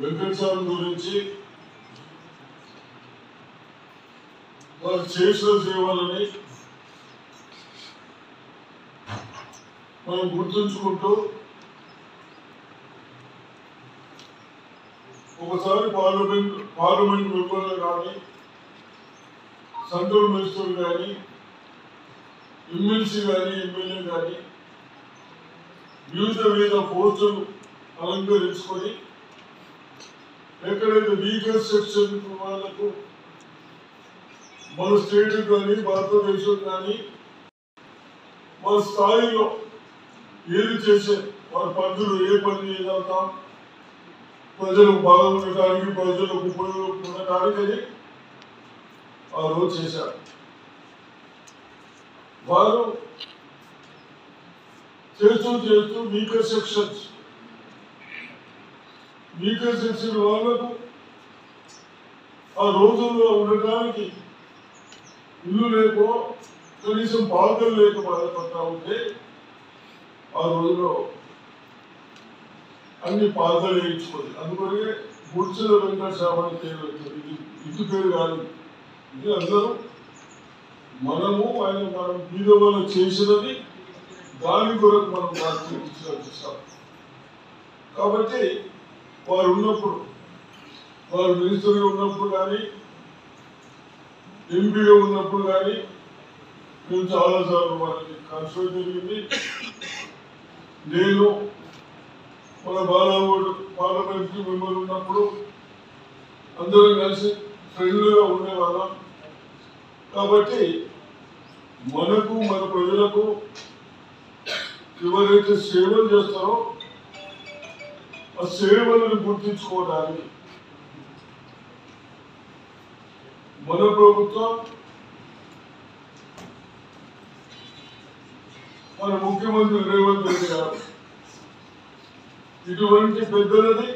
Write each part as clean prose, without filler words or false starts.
వెంకట స్వామి గురించి వారు చేసిన సేవలని మనం గుర్తుంచుకుంటూ ఒకసారి పార్లమెంట్ మెంబర్లు కానీ సెంట్రల్ మినిస్టర్ కానీ ఎమ్మెల్సీ కానీ ఎమ్మెల్యే కానీ వివిధ పోస్టులు అలంకరించుకొని ఎక్కడైతే వీకర్ సెక్షన్ వాళ్ళకు మన స్టేట్ కానీ భారతదేశం కానీ మన స్థాయిలో ఏది చేసే వారి పద్ధతులు ఏ పని చేయగలుగుతాం ప్రజలకు బాగా ఉండటానికి ప్రజలకు ఉపయోగపడటానికి అని ఆ రోజు చేశారు. వారు చేస్తూ వీకర్ సెక్షన్ వాళ్ళకు ఆ రోజుల్లో ఉండటానికి ఇల్లు లేకో కనీసం పాలకలు లేక బాధపడతా ఉంటే ఆ రోజులో అన్ని పాలకలు వేయించుకోండి. అందుకనే గుడిసెల వెంకట స్వామి పేరు వచ్చింది. ఇంటి పేరు కాదు, ఇది అందరూ మనం బీద వాళ్ళు చేసినది దాని కొరకు మనం చూస్తాం. కాబట్టి వారు ఉన్నప్పుడు, వారు మినిస్టర్గా ఉన్నప్పుడు కానీ ఎంపీగా ఉన్నప్పుడు కానీ మేము చాలాసార్లు వారికి కన్సల్ట్ జరిగింది. నేను మన బాలాగోడు పార్లమెంట్ మెంబర్ ఉన్నప్పుడు అందరం కలిసి ఫ్రెండ్లీగా ఉండేవాళ్ళం. కాబట్టి మనకు మన ప్రజలకు ఎవరైతే సేవలు చేస్తారో ఆ సేవలను గుర్తించుకోవడానికి మన ప్రభుత్వం, మన ముఖ్యమంత్రి రేవంత్ రెడ్డి గారు ఇటువంటి పెద్దలది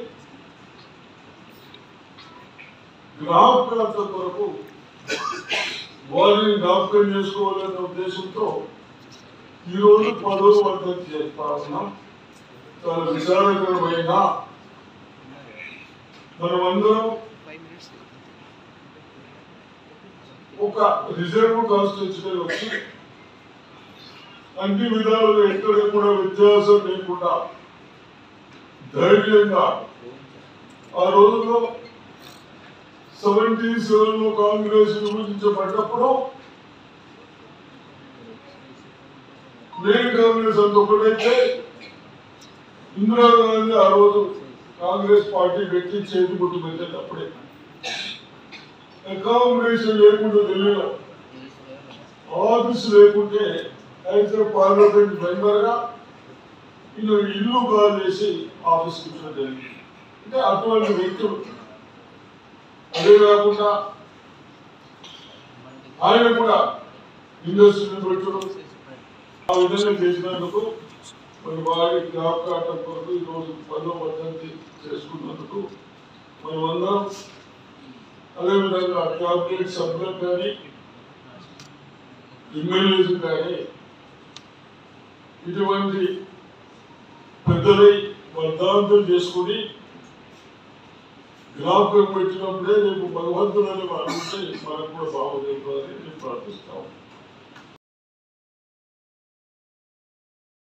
జ్ఞాపకార్థం కొరకు వారిని జ్ఞాపకం చేసుకోవాలనే ఉద్దేశంతో ఈరోజు 10వ వర్ధంతి చేస్తా ఉన్నాం. చాలా విచారకరమైన మనమందరం ఒక రిజర్వ్ కాన్స్టిట్యూన్సీ వచ్చి అన్ని విధాలుగా ఎక్కడ కూడా వ్యత్యాసం లేకుండా ధైర్యంగా ఆ రోజుల్లో 77లో కాంగ్రెస్ విభజించబడ్డప్పుడు నేను కాంగ్రెస్ అంత ఒకటైతే ఇందిరాగాంధీ ఆ రోజు కాంగ్రెస్ పార్టీ వ్యక్తి చేతి గుర్తు పెట్టేటప్పుడే అకామిడేషన్ లేకుండా ఢిల్లీలో ఆఫీసు లేకుంటే అయితే పార్లమెంట్ మెంబర్గా ఇలా ఇల్లు కాల్ చేసి ఆఫీస్ కూర్చోడం జరిగింది. అంటే అటువంటి వ్యక్తులు. అదే కాకుండా ఆయన కూడా ఇండస్ట్రీని పెట్టడం ఆ విధంగా చేసినందుకు మరి వారి జ్ఞాపకార్థం కొరకు ఈరోజు 10వ వర్ధంతి చేసుకున్నందుకు మనమందరం, అదేవిధంగా క్యాబినెట్ సభ్యులకు కానీ ఎమ్మెల్యేస్ కానీ ఇటువంటి పెద్దలై వర్ధాంతం చేసుకుని జ్ఞాపకం పెట్టినప్పుడే రేపు భగవంతుడని అనుకుంటే మనకు కూడా బాగుంటుంది అని నేను ప్రార్థిస్తాను.